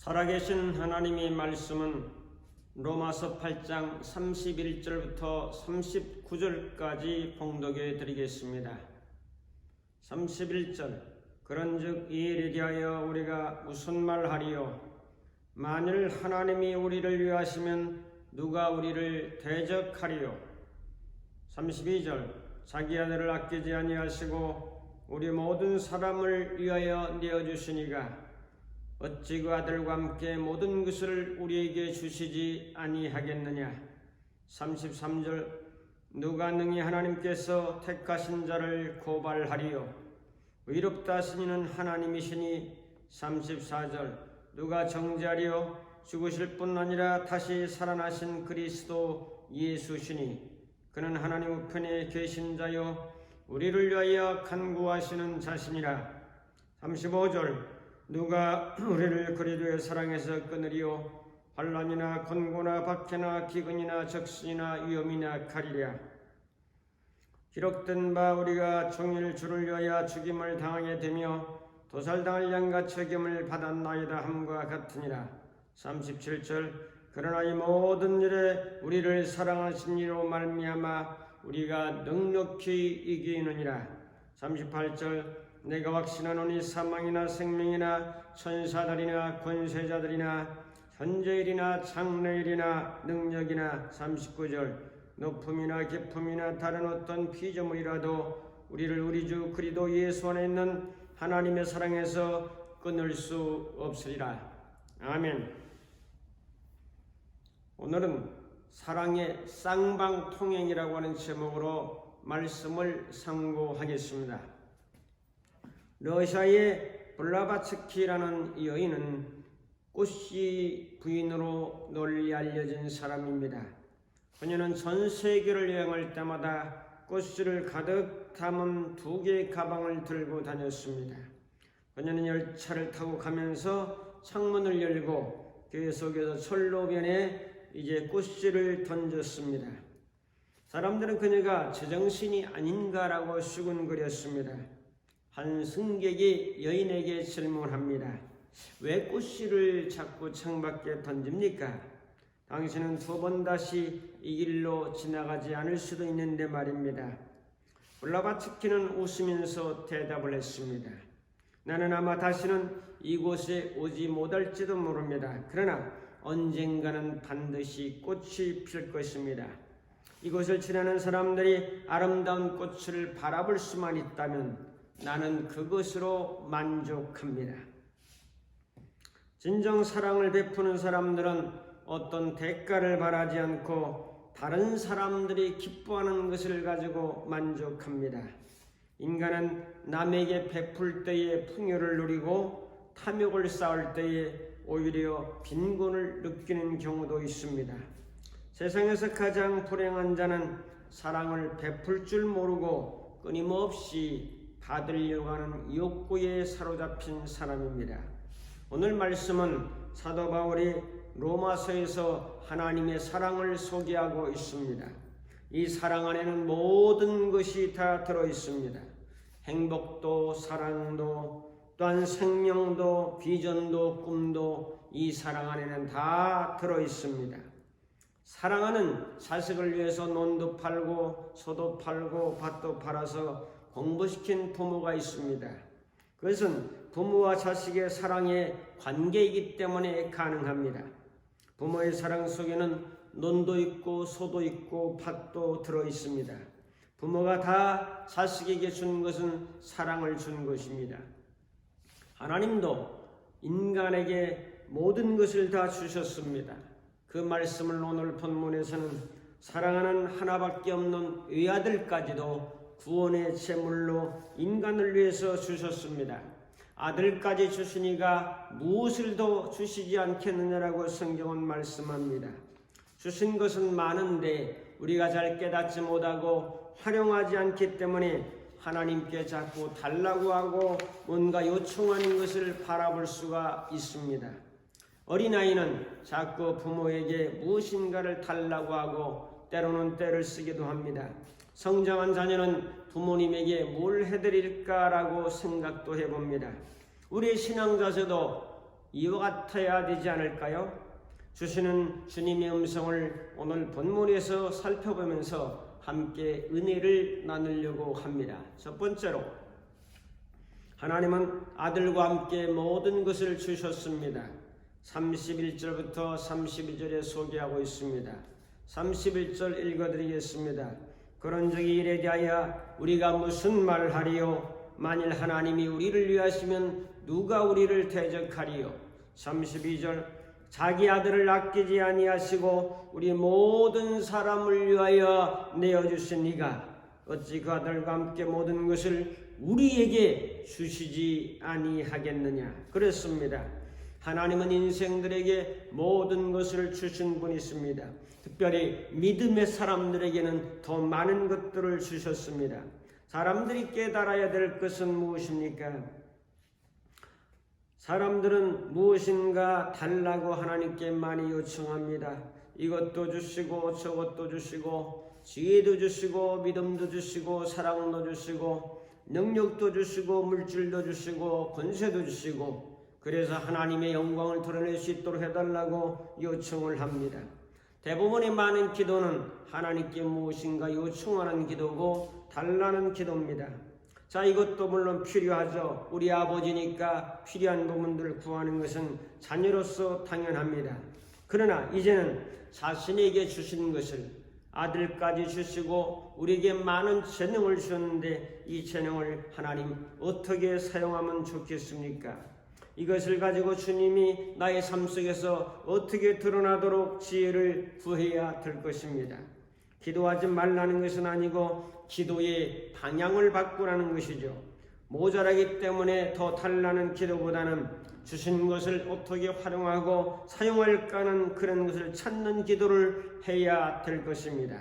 살아계신 하나님의 말씀은 로마서 8장 31절부터 39절까지 봉독해 드리겠습니다. 31절 그런즉 이 일에 대하여 우리가 무슨 말하리요? 만일 하나님이 우리를 위하시면 누가 우리를 대적하리요? 32절 자기 아들을 아끼지 아니하시고 우리 모든 사람을 위하여 내어주시니가 어찌 그 아들과 함께 모든 것을 우리에게 주시지 아니하겠느냐. 33절 누가 능히 하나님께서 택하신 자를 고발하리요? 의롭다 하신 이는 하나님이시니. 34절 누가 정죄하리요? 죽으실 뿐 아니라 다시 살아나신 그리스도 예수시니. 그는 하나님 우편에 계신 자요 우리를 위하여 간구하시는 자시니라. 35절 누가 우리를 그리스도의 사랑에서 끊으리요? 환난이나 곤고나 박해나 기근이나 적신이나 위험이나 칼이랴. 기록된 바 우리가 종일 주를 위하여 죽임을 당하게 되며 도살당할 양같이 여김을 받았나이다 함과 같으니라. 37절 그러나 이 모든 일에 우리를 사랑하신 이로 말미암아 우리가 넉넉히 이기느니라. 38절 내가 확신하노니 사망이나 생명이나 천사들이나 권세자들이나 현재일이나 장래일이나 능력이나. 39절 높음이나 깊음이나 다른 어떤 피조물이라도 우리를 우리 주 그리스도 예수 안에 있는 하나님의 사랑에서 끊을 수 없으리라. 아멘. 오늘은 사랑의 쌍방통행이라고 하는 제목으로 말씀을 상고하겠습니다. 러시아의 블라바츠키라는 여인은 꽃씨 부인으로 널리 알려진 사람입니다. 그녀는 전 세계를 여행할 때마다 꽃씨를 가득 담은 2개의 가방을 들고 다녔습니다. 그녀는 열차를 타고 가면서 창문을 열고 계속해서 철로변에 이제 꽃씨를 던졌습니다. 사람들은 그녀가 제정신이 아닌가라고 수군거렸습니다. 한 승객이 여인에게 질문합니다. 왜 꽃씨를 자꾸 창밖에 던집니까? 당신은 2번 다시 이 길로 지나가지 않을 수도 있는데 말입니다. 블라바츠키는 웃으면서 대답을 했습니다. 나는 아마 다시는 이곳에 오지 못할지도 모릅니다. 그러나 언젠가는 반드시 꽃이 필 것입니다. 이곳을 지나는 사람들이 아름다운 꽃을 바라볼 수만 있다면 나는 그것으로 만족합니다. 진정 사랑을 베푸는 사람들은 어떤 대가를 바라지 않고 다른 사람들이 기뻐하는 것을 가지고 만족합니다. 인간은 남에게 베풀 때에 풍요를 누리고 탐욕을 쌓을 때에 오히려 빈곤을 느끼는 경우도 있습니다. 세상에서 가장 불행한 자는 사랑을 베풀 줄 모르고 끊임없이 받으려고 하는 욕구에 사로잡힌 사람입니다. 오늘 말씀은 사도 바울이 로마서에서 하나님의 사랑을 소개하고 있습니다. 이 사랑 안에는 모든 것이 다 들어있습니다. 행복도 사랑도 또한 생명도 비전도 꿈도 이 사랑 안에는 다 들어있습니다. 사랑하는 자식을 위해서 논도 팔고 소도 팔고 밭도 팔아서 공부시킨 부모가 있습니다. 그것은 부모와 자식의 사랑의 관계이기 때문에 가능합니다. 부모의 사랑 속에는 논도 있고 소도 있고 밭도 들어있습니다. 부모가 다 자식에게 준 것은 사랑을 준 것입니다. 하나님도 인간에게 모든 것을 다 주셨습니다. 그 말씀을 오늘 본문에서는 사랑하는 하나밖에 없는 외아들까지도 구원의 제물로 인간을 위해서 주셨습니다. 아들까지 주시니가 무엇을 더 주시지 않겠느냐라고 성경은 말씀합니다. 주신 것은 많은데 우리가 잘 깨닫지 못하고 활용하지 않기 때문에 하나님께 자꾸 달라고 하고 뭔가 요청하는 것을 바라볼 수가 있습니다. 어린아이는 자꾸 부모에게 무엇인가를 달라고 하고 때로는 떼를 쓰기도 합니다. 성장한 자녀는 부모님에게 뭘 해드릴까라고 생각도 해봅니다. 우리 신앙자세도 이와 같아야 되지 않을까요? 주시는 주님의 음성을 오늘 본문에서 살펴보면서 함께 은혜를 나누려고 합니다. 첫 번째로, 하나님은 아들과 함께 모든 것을 주셨습니다. 31절부터 32절에 소개하고 있습니다. 31절 읽어드리겠습니다. 그런즉 이에 대하여 우리가 무슨 말을 하리요? 만일 하나님이 우리를 위하시면 누가 우리를 대적하리요? 32절, 자기 아들을 아끼지 아니하시고 우리 모든 사람을 위하여 내어주신 이가 어찌 그 아들과 함께 모든 것을 우리에게 주시지 아니하겠느냐. 그렇습니다. 하나님은 인생들에게 모든 것을 주신 분이 있습니다. 특별히 믿음의 사람들에게는 더 많은 것들을 주셨습니다. 사람들이 깨달아야 될 것은 무엇입니까? 사람들은 무엇인가 달라고 하나님께 많이 요청합니다. 이것도 주시고 저것도 주시고 지혜도 주시고 믿음도 주시고 사랑도 주시고 능력도 주시고 물질도 주시고 권세도 주시고, 그래서 하나님의 영광을 드러낼 수 있도록 해달라고 요청을 합니다. 대부분의 많은 기도는 하나님께 무엇인가 요청하는 기도고 달라는 기도입니다. 자, 이것도 물론 필요하죠. 우리 아버지니까 필요한 부분들을 구하는 것은 자녀로서 당연합니다. 그러나 이제는 자신에게 주신 것을 아들까지 주시고 우리에게 많은 재능을 주셨는데 이 재능을 하나님 어떻게 사용하면 좋겠습니까? 이것을 가지고 주님이 나의 삶 속에서 어떻게 드러나도록 지혜를 구해야 될 것입니다. 기도하지 말라는 것은 아니고 기도의 방향을 바꾸라는 것이죠. 모자라기 때문에 더 달라는 기도보다는 주신 것을 어떻게 활용하고 사용할까는 그런 것을 찾는 기도를 해야 될 것입니다.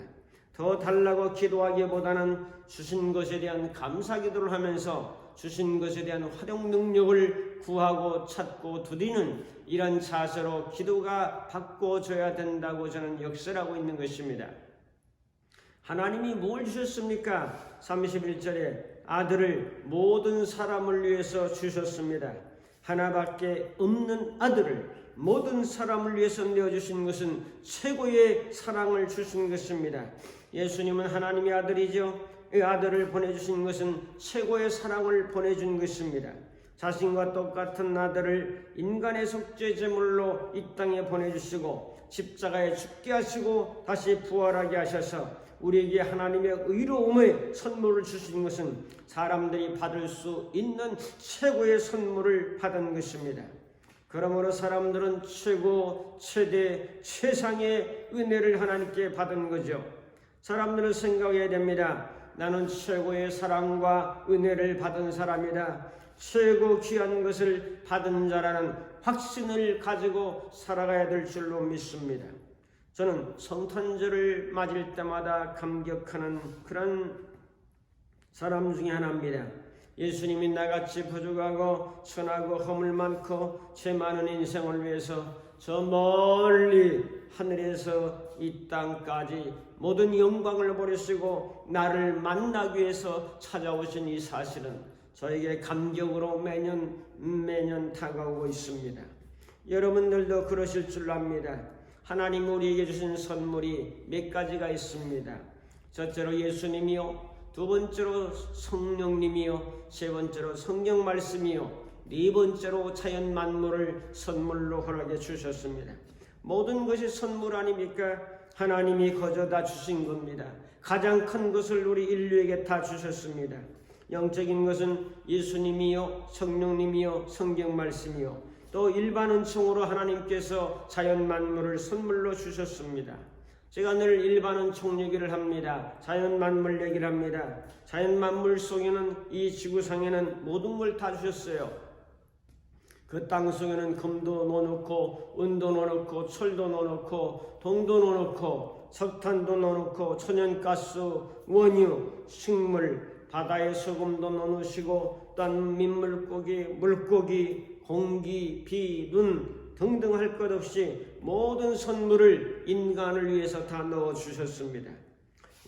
더 달라고 기도하기보다는 주신 것에 대한 감사 기도를 하면서 주신 것에 대한 활용 능력을 구하고 찾고 두드리는 이런 자세로 기도가 바꿔져야 된다고 저는 역설하고 있는 것입니다. 하나님이 뭘 주셨습니까? 31절에 아들을 모든 사람을 위해서 주셨습니다. 하나밖에 없는 아들을 모든 사람을 위해서 내어주신 것은 최고의 사랑을 주신 것입니다. 예수님은 하나님의 아들이죠. 이 아들을 보내주신 것은 최고의 사랑을 보내준 것입니다. 자신과 똑같은 아들을 인간의 속죄 제물로 이 땅에 보내주시고 십자가에 죽게 하시고 다시 부활하게 하셔서 우리에게 하나님의 의로움의 선물을 주신 것은 사람들이 받을 수 있는 최고의 선물을 받은 것입니다. 그러므로 사람들은 최고, 최대, 최상의 은혜를 하나님께 받은 거죠. 사람들은 생각해야 됩니다. 나는 최고의 사랑과 은혜를 받은 사람이다. 최고 귀한 것을 받은 자라는 확신을 가지고 살아가야 될 줄로 믿습니다. 저는 성탄절을 맞을 때마다 감격하는 그런 사람 중에 하나입니다. 예수님이 나같이 부족하고 선하고 허물 많고 죄 많은 인생을 위해서 저 멀리 하늘에서 이 땅까지 모든 영광을 버리시고 나를 만나기 위해서 찾아오신 이 사실은 저에게 감격으로 매년 다가오고 있습니다. 여러분들도 그러실 줄 압니다. 하나님 우리에게 주신 선물이 몇 가지가 있습니다. 첫째로 예수님이요, 두 번째로 성령님이요, 세 번째로 성경 말씀이요, 네 번째로 자연 만물을 선물로 허락해 주셨습니다. 모든 것이 선물 아닙니까? 하나님이 거저다 주신 겁니다. 가장 큰 것을 우리 인류에게 다 주셨습니다. 영적인 것은 예수님이요, 성령님이요, 성경 말씀이요, 또 일반 은총으로 하나님께서 자연 만물을 선물로 주셨습니다. 제가 늘 일반 은총 얘기를 합니다. 자연 만물 얘기를 합니다. 자연 만물 속에는 이 지구상에는 모든 걸 다 주셨어요. 그 땅 속에는 금도 넣어놓고 은도 넣어놓고 철도 넣어놓고 동도 넣어놓고 석탄도 넣어놓고 천연가스, 원유, 식물, 바다의 소금도 넣어놓으시고 또한 민물고기, 물고기, 공기, 비, 눈 등등 할 것 없이 모든 선물을 인간을 위해서 다 넣어주셨습니다.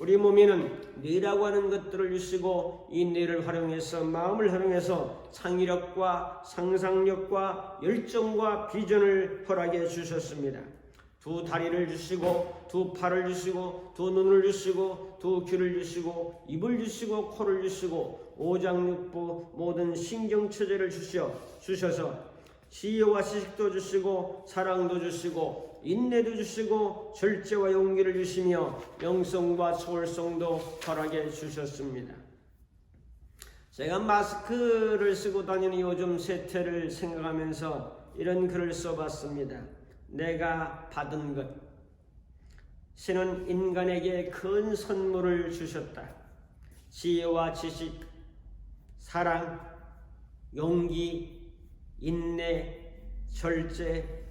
우리 몸에는 뇌라고 하는 것들을 주시고 이 뇌를 활용해서 마음을 활용해서 창의력과 상상력과 열정과 비전을 허락해 주셨습니다. 두 다리를 주시고 두 팔을 주시고 두 눈을 주시고 두 귀를 주시고 입을 주시고 코를 주시고 오장육부 모든 신경체제를 주셔서 지혜와 지식도 주시고 사랑도 주시고 인내도 주시고 절제와 용기를 주시며 영성과 소홀성도 허락해 주셨습니다. 제가 마스크를 쓰고 다니는 요즘 세태를 생각하면서 이런 글을 써봤습니다. 내가 받은 것. 신은 인간에게 큰 선물을 주셨다. 지혜와 지식, 사랑, 용기, 인내, 절제,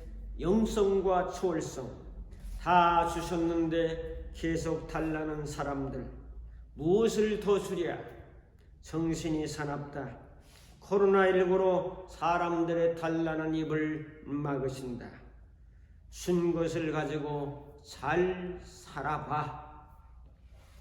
영성과 초월성 다 주셨는데 계속 달라는 사람들, 무엇을 더 주랴? 정신이 사납다. 코로나19로 사람들의 단란한 입을 막으신다. 준 것을 가지고 잘 살아봐.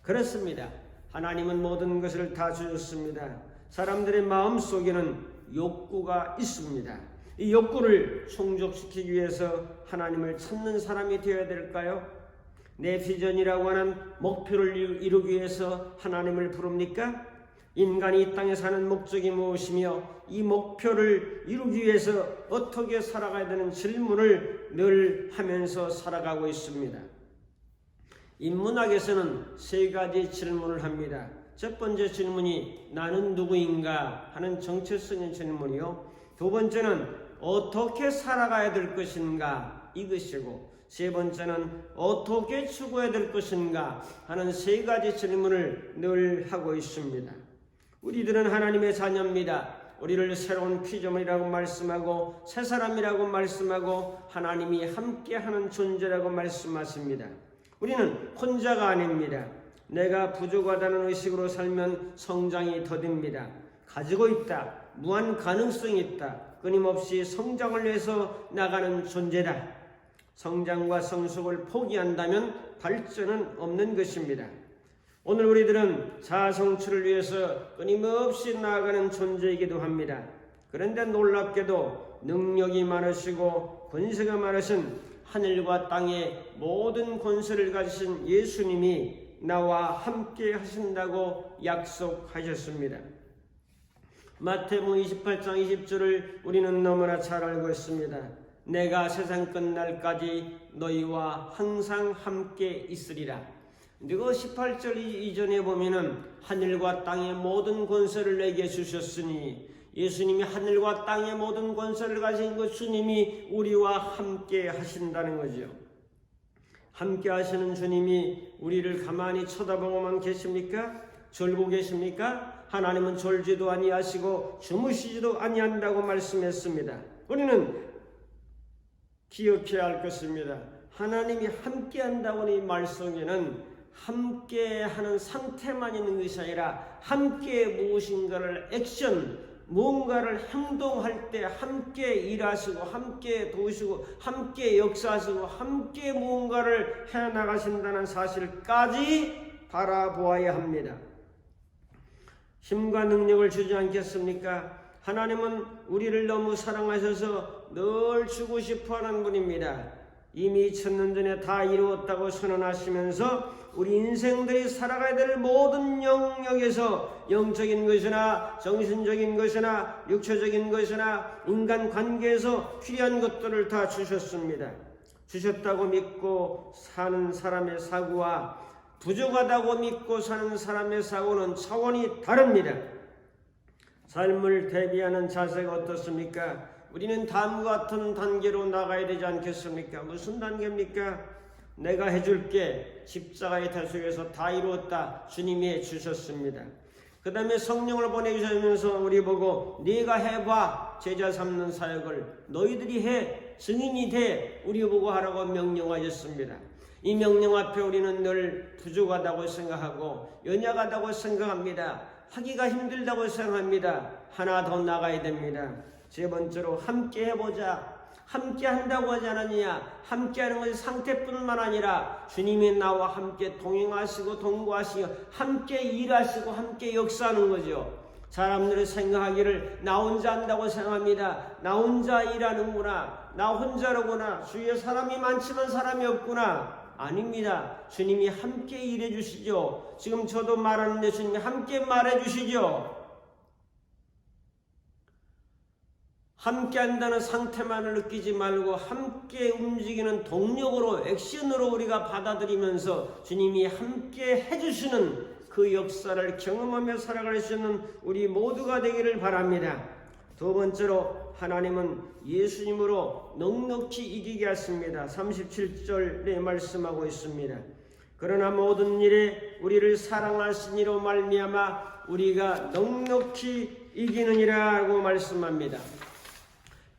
그렇습니다. 하나님은 모든 것을 다 주셨습니다. 사람들의 마음속에는 욕구가 있습니다. 이 욕구를 충족시키기 위해서 하나님을 찾는 사람이 되어야 될까요? 내 비전이라고 하는 목표를 이루기 위해서 하나님을 부릅니까? 인간이 이 땅에 사는 목적이 무엇이며 이 목표를 이루기 위해서 어떻게 살아가야 되는 질문을 늘 하면서 살아가고 있습니다. 인문학에서는 세 가지 질문을 합니다. 첫 번째 질문이 나는 누구인가 하는 정체성의 질문이요. 두 번째는 어떻게 살아가야 될 것인가 이것이고, 세 번째는 어떻게 추구해야 될 것인가 하는 세 가지 질문을 늘 하고 있습니다. 우리들은 하나님의 자녀입니다. 우리를 새로운 피조물이라고 말씀하고 새 사람이라고 말씀하고 하나님이 함께하는 존재라고 말씀하십니다. 우리는 혼자가 아닙니다. 내가 부족하다는 의식으로 살면 성장이 더딥니다. 가지고 있다. 무한 가능성이 있다. 끊임없이 성장을 위해서 나가는 존재다. 성장과 성숙을 포기한다면 발전은 없는 것입니다. 오늘 우리들은 자아성취를 위해서 끊임없이 나아가는 존재이기도 합니다. 그런데 놀랍게도 능력이 많으시고 권세가 많으신 하늘과 땅의 모든 권세를 가지신 예수님이 나와 함께 하신다고 약속하셨습니다. 마태복음 28장 20절을 우리는 너무나 잘 알고 있습니다. 내가 세상 끝날까지 너희와 항상 함께 있으리라. 그리고 18절 이전에 보면은 하늘과 땅의 모든 권세를 내게 주셨으니, 예수님이 하늘과 땅의 모든 권세를 가진 그 주님이 우리와 함께 하신다는 거죠. 함께 하시는 주님이 우리를 가만히 쳐다보고만 계십니까? 졸고 계십니까? 하나님은 졸지도 아니하시고 주무시지도 아니한다고 말씀했습니다. 우리는 기억해야 할 것입니다. 하나님이 함께 한다고 하는 이 말 속에는 함께 하는 상태만 있는 것이 아니라 함께 무엇인가를 무언가를 행동할 때 함께 일하시고 함께 도우시고 함께 역사하시고 함께 무언가를 해나가신다는 사실까지 바라보아야 합니다. 힘과 능력을 주지 않겠습니까? 하나님은 우리를 너무 사랑하셔서 늘 주고 싶어하는 분입니다. 이미 천년 전에 다 이루었다고 선언하시면서 우리 인생들이 살아가야 될 모든 영역에서 영적인 것이나 정신적인 것이나 육체적인 것이나 인간관계에서 필요한 것들을 다 주셨습니다. 주셨다고 믿고 사는 사람의 사고와 부족하다고 믿고 사는 사람의 사고는 차원이 다릅니다. 삶을 대비하는 자세가 어떻습니까? 우리는 다음과 같은 단계로 나가야 되지 않겠습니까? 무슨 단계입니까? 내가 해줄게. 십자가의 대속에서 다 이루었다. 주님이 해주셨습니다. 그 다음에 성령을 보내주시면서 우리 보고 네가 해봐. 제자 삼는 사역을 너희들이 해. 증인이 돼. 우리 보고 하라고 명령하셨습니다. 이 명령 앞에 우리는 늘 부족하다고 생각하고 연약하다고 생각합니다. 하기가 힘들다고 생각합니다. 하나 더 나가야 됩니다. 세 번째로 함께 해보자. 함께 한다고 하지 않았느냐? 함께 하는 것이 상태뿐만 아니라 주님이 나와 함께 동행하시고 동거하시고 함께 일하시고 함께 역사하는 거죠. 사람들이 생각하기를 나 혼자 한다고 생각합니다. 나 혼자 일하는구나. 나 혼자로구나. 주위에 사람이 많지만 사람이 없구나. 아닙니다. 주님이 함께 일해 주시죠. 지금 저도 말하는데 주님이 함께 말해 주시죠. 함께 한다는 상태만을 느끼지 말고 함께 움직이는 동력으로 액션으로 우리가 받아들이면서 주님이 함께 해주시는 그 역사를 경험하며 살아갈 수 있는 우리 모두가 되기를 바랍니다. 두 번째로 하나님은 예수님으로 넉넉히 이기게 하십니다. 37절에 말씀하고 있습니다. 그러나 모든 일에 우리를 사랑하시니로 말미암아 우리가 넉넉히 이기느니라고 말씀합니다.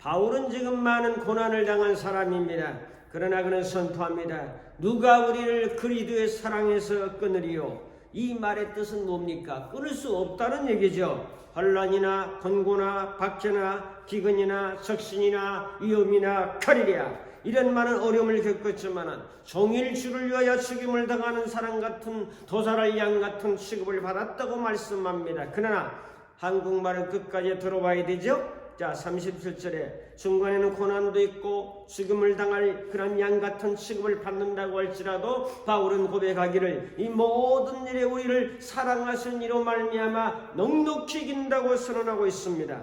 바울은 지금 많은 고난을 당한 사람입니다. 그러나 그는 선포합니다. 누가 우리를 그리스도의 사랑에서 끊으리요? 이 말의 뜻은 뭡니까? 끊을 수 없다는 얘기죠. 환난이나 권고나 박해나 기근이나 적신이나 위험이나 칼이랴 이런 많은 어려움을 겪었지만 종일 주를 위하여 죽임을 당하는 사람 같은 도살할 양 같은 취급을 받았다고 말씀합니다. 그러나 한국말을 끝까지 들어봐야 되죠. 자, 37절에 중간에는 고난도 있고 죽음을 당할 그런 양 같은 취급을 받는다고 할지라도 바울은 고백하기를 이 모든 일에 우리를 사랑하신 이로 말미암아 넉넉히 이긴다고 선언하고 있습니다.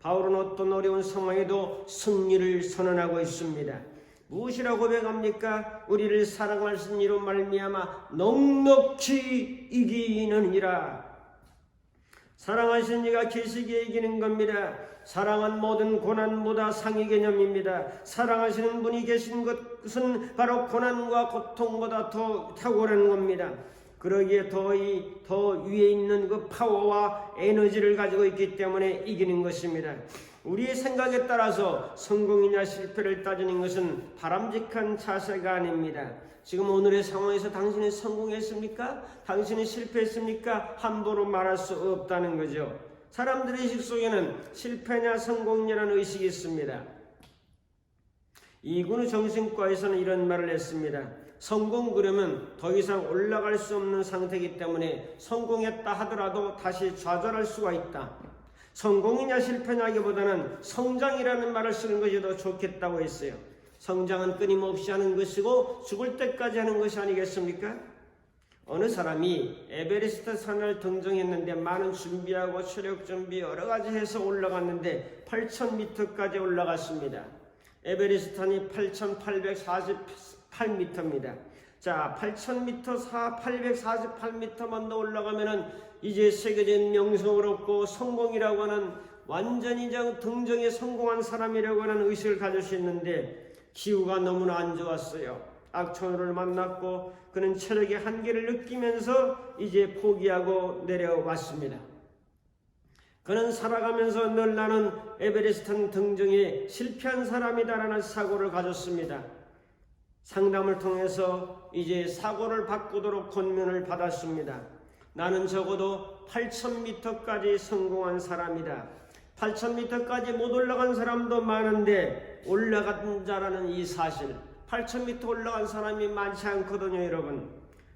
바울은 어떤 어려운 상황에도 승리를 선언하고 있습니다. 무엇이라고 고백합니까? 우리를 사랑하신 이로 말미암아 넉넉히 이기느니라. 사랑하신 이가 계시기에 이기는 겁니다. 사랑은 모든 고난보다 상위 개념입니다. 사랑하시는 분이 계신 것은 바로 고난과 고통보다 더 탁월한 겁니다. 그러기에 더 위에 있는 그 파워와 에너지를 가지고 있기 때문에 이기는 것입니다. 우리의 생각에 따라서 성공이냐 실패를 따지는 것은 바람직한 자세가 아닙니다. 지금 오늘의 상황에서 당신이 성공했습니까? 당신이 실패했습니까? 함부로 말할 수 없다는 거죠. 사람들의 의식 속에는 실패냐 성공이냐는 의식이 있습니다. 이근우 정신과에서는 이런 말을 했습니다. 성공 그러면 더 이상 올라갈 수 없는 상태이기 때문에 성공했다 하더라도 다시 좌절할 수가 있다. 성공이냐 실패냐기보다는 성장이라는 말을 쓰는 것이 더 좋겠다고 했어요. 성장은 끊임없이 하는 것이고 죽을 때까지 하는 것이 아니겠습니까? 어느 사람이 에베레스트 산을 등정했는데 많은 준비하고 체력 준비 여러 가지 해서 올라갔는데 8,000m까지 올라갔습니다. 에베레스트 산이 8,848m입니다. 자, 8,000m, 848m만 더 올라가면은 이제 세계적인 명성을 얻고 성공이라고 하는 완전히 등정에 성공한 사람이라고 하는 의식을 가질 수 있는데 기후가 너무나 안 좋았어요. 악천후를 만났고 그는 체력의 한계를 느끼면서 이제 포기하고 내려왔습니다. 그는 살아가면서 늘 나는 에베레스트 등정에 실패한 사람이다라는 사고를 가졌습니다. 상담을 통해서 이제 사고를 바꾸도록 권면을 받았습니다. 나는 적어도 8,000m까지 성공한 사람이다. 8,000m까지 못 올라간 사람도 많은데 올라간 자라는 이 사실 8,000m 올라간 사람이 많지 않거든요, 여러분.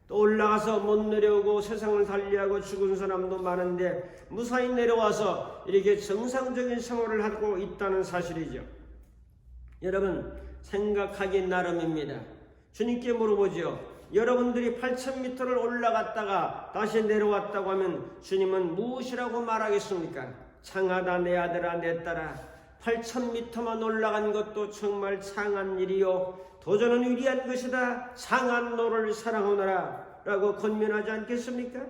또 올라가서 못 내려오고 세상을 달리하고 죽은 사람도 많은데 무사히 내려와서 이렇게 정상적인 생활을 하고 있다는 사실이죠. 여러분, 생각하기 나름입니다. 주님께 물어보죠. 여러분들이 8,000m를 올라갔다가 다시 내려왔다고 하면 주님은 무엇이라고 말하겠습니까? 창하다 내 아들아 내 딸아 8,000m만 올라간 것도 정말 창한 일이요 도전은 위리한 것이다. 상한 너를 사랑하노라 라고 권면하지 않겠습니까?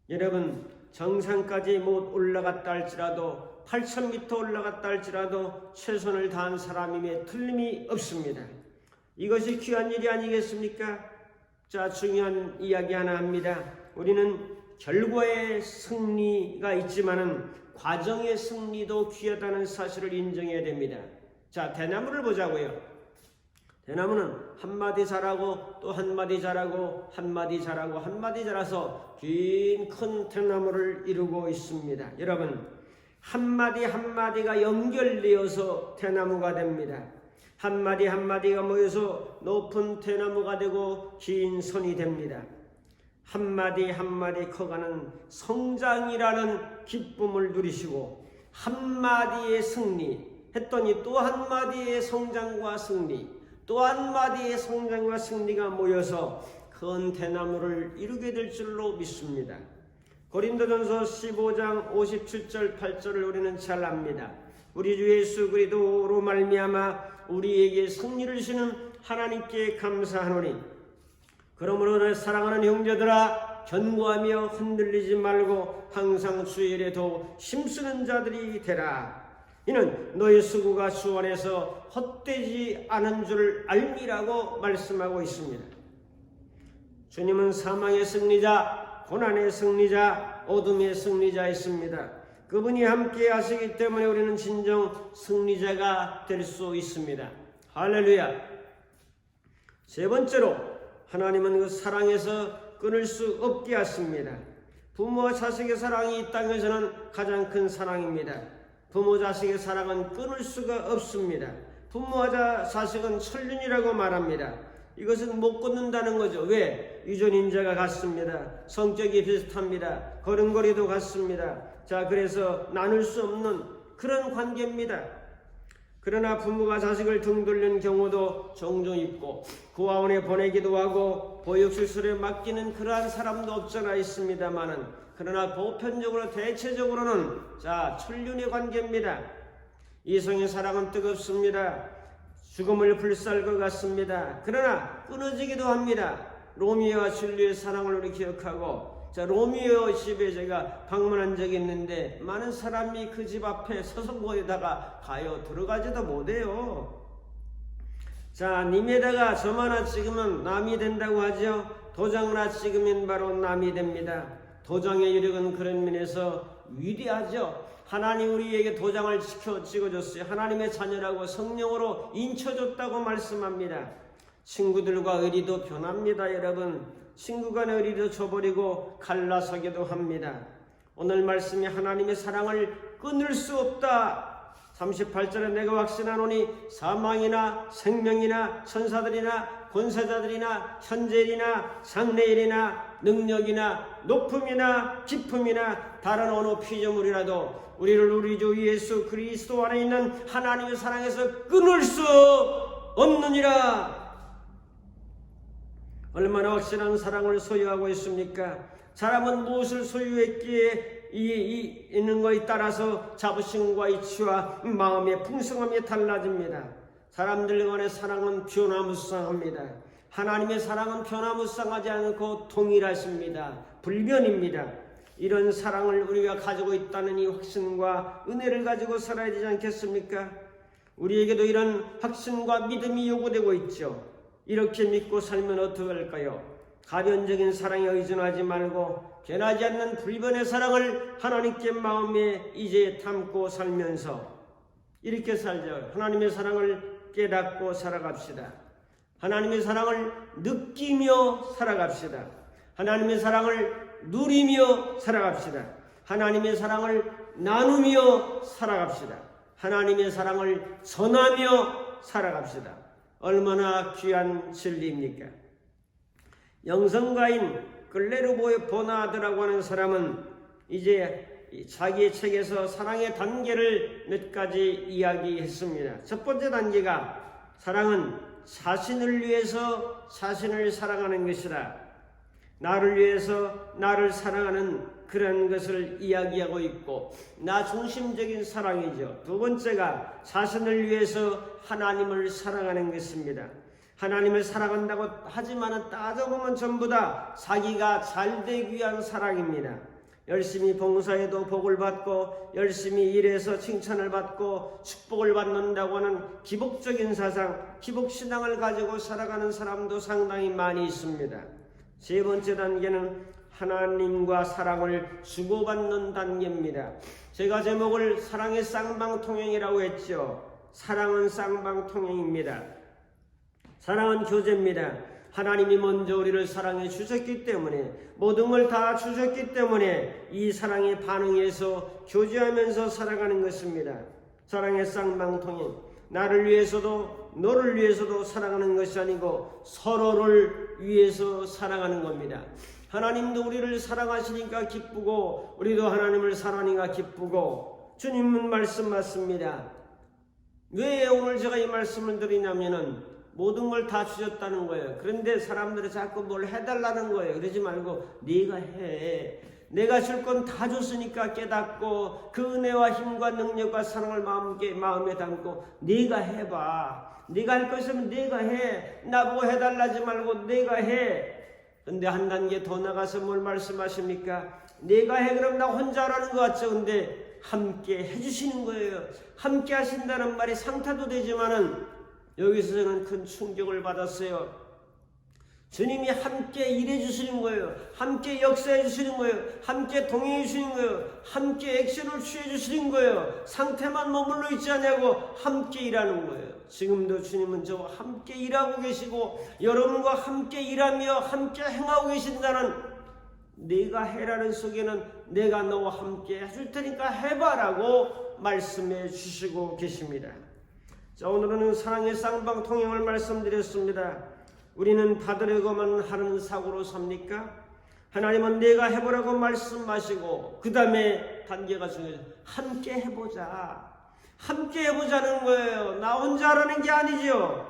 여러분, 정상까지 못 올라갔다 할지라도 8,000m 올라갔다 할지라도 최선을 다한 사람임에 틀림이 없습니다. 이것이 귀한 일이 아니겠습니까? 자, 중요한 이야기 하나 합니다. 우리는 결과의 승리가 있지만은 과정의 승리도 귀하다는 사실을 인정해야 됩니다. 자, 대나무를 보자고요. 대나무는 한마디 자라고 또 한마디 자라고 한마디 자라고 한마디 자라서 긴 큰 대나무를 이루고 있습니다. 여러분, 한마디 한마디가 연결되어서 대나무가 됩니다. 한마디 한마디가 모여서 높은 대나무가 되고 긴 선이 됩니다. 한마디 한마디 커가는 성장이라는 기쁨을 누리시고 한마디의 승리 했더니 또 한마디의 성장과 승리, 또 한마디의 성장과 승리가 모여서 큰 대나무를 이루게 될 줄로 믿습니다. 고린도전서 15장 57절 8절을 우리는 잘 압니다. 우리 주 예수 그리스도로 말미암아 우리에게 승리를 주시는 하나님께 감사하노니 그러므로 내 사랑하는 형제들아 견고하며 흔들리지 말고 항상 주의 일에 더욱 힘쓰는 자들이 되라. 이는 너의 수고가 주 안에서 헛되지 않은 줄 알미라고 말씀하고 있습니다. 주님은 사망의 승리자, 고난의 승리자, 어둠의 승리자였습니다. 그분이 함께 하시기 때문에 우리는 진정 승리자가 될 수 있습니다. 할렐루야. 세 번째로 하나님은 그 사랑에서 끊을 수 없게 하십니다. 부모와 자식의 사랑이 이 땅에서는 가장 큰 사랑입니다. 부모 자식의 사랑은 끊을 수가 없습니다. 부모와 자식은 천륜이라고 말합니다. 이것은 못 끊는다는 거죠. 왜? 유전인자가 같습니다. 성격이 비슷합니다. 걸음걸이도 같습니다. 자, 그래서 나눌 수 없는 그런 관계입니다. 그러나 부모가 자식을 등 돌리는 경우도 종종 있고 고아원에 보내기도 하고 보육시설에 맡기는 그러한 사람도 없잖아 있습니다만은, 그러나 보편적으로 대체적으로는 천륜의 관계입니다. 이성의 사랑은 뜨겁습니다. 죽음을 불사할 것 같습니다. 그러나 끊어지기도 합니다. 로미오와 줄리의 사랑을 우리 기억하고, 로미오 집에 제가 방문한 적이 있는데 많은 사람이 그 집 앞에 서서 거기다가 가요. 들어가지도 못해요. 님에다가 점 하나 찍으면 남이 된다고 하죠. 도장 하나 찍으면 바로 남이 됩니다. 도장의 유력은 그런 면에서 위대하죠. 하나님 우리에게 도장을 찍어줬어요. 하나님의 자녀라고 성령으로 인쳐줬다고 말씀합니다. 친구들과 의리도 변합니다. 여러분, 친구 간의 의리도 저버리고 갈라서기도 합니다. 오늘 말씀이 하나님의 사랑을 끊을 수 없다. 38절에 내가 확신하노니 사망이나 생명이나 천사들이나 권세자들이나 현재일이나 장래일이나 능력이나 높음이나 깊음이나 다른 어느 피조물이라도 우리를 우리 주 예수 그리스도 안에 있는 하나님의 사랑에서 끊을 수 없느니라. 얼마나 확실한 사랑을 소유하고 있습니까? 사람은 무엇을 소유했기에 있는 것에 따라서 자부심과 이치와 마음의 풍성함이 달라집니다. 사람들 간의 사랑은 변화무쌍합니다. 하나님의 사랑은 변화무쌍하지 않고 동일하십니다. 불변입니다. 이런 사랑을 우리가 가지고 있다는 이 확신과 은혜를 가지고 살아야 되지 않겠습니까? 우리에게도 이런 확신과 믿음이 요구되고 있죠. 이렇게 믿고 살면 어떻게 할까요? 가변적인 사랑에 의존하지 말고 변하지 않는 불변의 사랑을 하나님께 마음에 이제 담고 살면서 이렇게 살죠. 하나님의 사랑을 깨닫고 살아갑시다. 하나님의 사랑을 느끼며 살아갑시다. 하나님의 사랑을 누리며 살아갑시다. 하나님의 사랑을 나누며 살아갑시다. 하나님의 사랑을 전하며 살아갑시다. 얼마나 귀한 진리입니까? 영성가인 글레르 보나드라고 하는 사람은 이제 자기의 책에서 사랑의 단계를 몇 가지 이야기했습니다. 첫 번째 단계가 사랑은 자신을 위해서 자신을 사랑하는 것이다. 나를 위해서 나를 사랑하는 그런 것을 이야기하고 있고, 나 중심적인 사랑이죠. 두 번째가 자신을 위해서 하나님을 사랑하는 것입니다. 하나님을 사랑한다고 하지만 따져보면 전부 다 자기가 잘되기 위한 사랑입니다. 열심히 봉사해도 복을 받고 열심히 일해서 칭찬을 받고 축복을 받는다고 하는 기복적인 사상, 기복신앙을 가지고 살아가는 사람도 상당히 많이 있습니다. 세 번째 단계는 하나님과 사랑을 주고받는 단계입니다. 제가 제목을 사랑의 쌍방통행이라고 했죠. 사랑은 쌍방통행입니다. 사랑은 교제입니다. 하나님이 먼저 우리를 사랑해 주셨기 때문에, 모든 걸 다 주셨기 때문에 이 사랑에 반응해서 교제하면서 살아가는 것입니다. 사랑의 쌍방통행, 나를 위해서도 너를 위해서도 살아가는 것이 아니고 서로를 위해서 살아가는 겁니다. 하나님도 우리를 사랑하시니까 기쁘고 우리도 하나님을 사랑하니까 기쁘고, 주님은 말씀 맞습니다. 왜 오늘 제가 이 말씀을 드리냐면은 모든 걸 다 주셨다는 거예요. 그런데 사람들이 자꾸 뭘 해달라는 거예요. 그러지 말고 네가 해. 내가 줄 건 다 줬으니까 깨닫고 그 은혜와 힘과 능력과 사랑을 마음에 담고 네가 해봐. 네가 할 것이면 네가 해. 나보고 해달라지 말고 네가 해. 근데 한 단계 더 나가서 뭘 말씀하십니까? 네가 해. 그럼 나 혼자 하라는 것 같죠. 근데 함께 해주시는 거예요. 함께 하신다는 말이 상타도 되지만은 여기서 저는 큰 충격을 받았어요. 주님이 함께 일해 주시는 거예요. 함께 역사해 주시는 거예요. 함께 동행해 주시는 거예요. 함께 액션을 취해 주시는 거예요. 상태만 머물러 있지 않냐고 함께 일하는 거예요. 지금도 주님은 저와 함께 일하고 계시고 여러분과 함께 일하며 함께 행하고 계신다는, 네가 해라는 속에는 내가 너와 함께 해줄 테니까 해봐라고 말씀해 주시고 계십니다. 자, 오늘은 사랑의 쌍방통행을 말씀드렸습니다. 우리는 받으려고만 하는 사고로 삽니까? 하나님은 내가 해보라고 말씀하시고 그 다음에 단계가 중요해요. 함께 해보자. 함께 해보자는 거예요. 나 혼자 하라는 게 아니죠.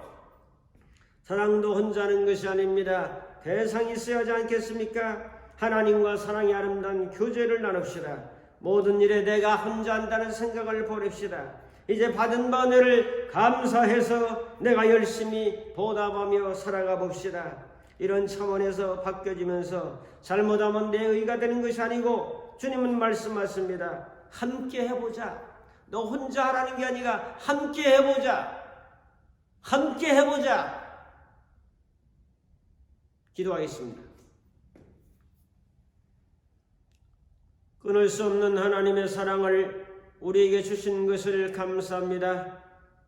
사랑도 혼자 하는 것이 아닙니다. 대상이 있어야 하지 않겠습니까? 하나님과 사랑의 아름다운 교제를 나눕시다. 모든 일에 내가 혼자 한다는 생각을 버립시다. 이제 받은 은혜를 감사해서 내가 열심히 보답하며 살아가 봅시다. 이런 차원에서 바뀌어지면서 잘못하면 내 의가 되는 것이 아니고 주님은 말씀하십니다. 함께 해보자. 너 혼자 하라는 게 아니라 함께 해보자. 함께 해보자. 기도하겠습니다. 끊을 수 없는 하나님의 사랑을 우리에게 주신 것을 감사합니다.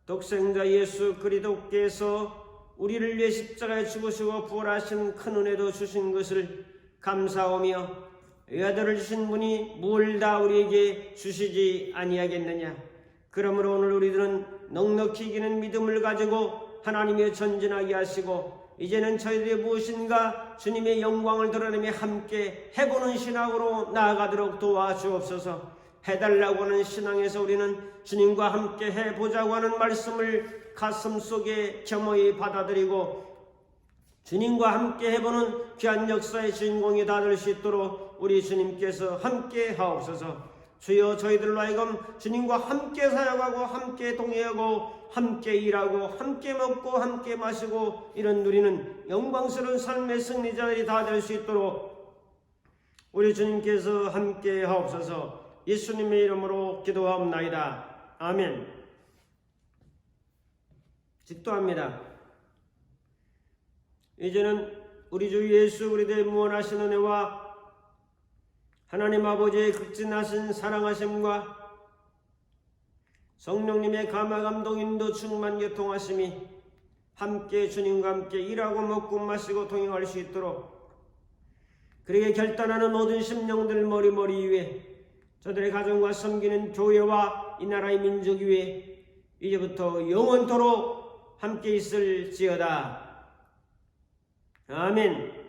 독생자 예수 그리스도께서 우리를 위해 십자가에 죽으시고 부활하신 큰 은혜도 주신 것을 감사하며 이 아들을 주신 분이 뭘 다 우리에게 주시지 아니하겠느냐. 그러므로 오늘 우리들은 넉넉히 이기는 믿음을 가지고 하나님의 전진하게 하시고 이제는 저희들의 무엇인가 주님의 영광을 드러내며 함께 해보는 신앙으로 나아가도록 도와주옵소서. 해달라고 하는 신앙에서 우리는 주님과 함께 해보자고 하는 말씀을 가슴속에 겸허히 받아들이고 주님과 함께 해보는 귀한 역사의 주인공이 다 될 수 있도록 우리 주님께서 함께 하옵소서. 주여, 저희들로 하여금 주님과 함께 사역하고 함께 동행하고 함께 일하고 함께 먹고 함께 마시고 이런 누리는 영광스러운 삶의 승리자들이 다 될 수 있도록 우리 주님께서 함께 하옵소서. 예수님의 이름으로 기도하옵나이다. 아멘. 직도합니다. 이제는 우리 주 예수 그리스도의 무한하신 은혜와 하나님 아버지의 극진하신 사랑하심과 성령님의 감화 감동 인도 충만 교통하심이 함께 주님과 함께 일하고 먹고 마시고 동행할 수 있도록 그에게 결단하는 모든 심령들 머리머리 위에 저들의 가정과 섬기는 교회와 이 나라의 민족 위에 이제부터 영원토록 함께 있을지어다. 아멘.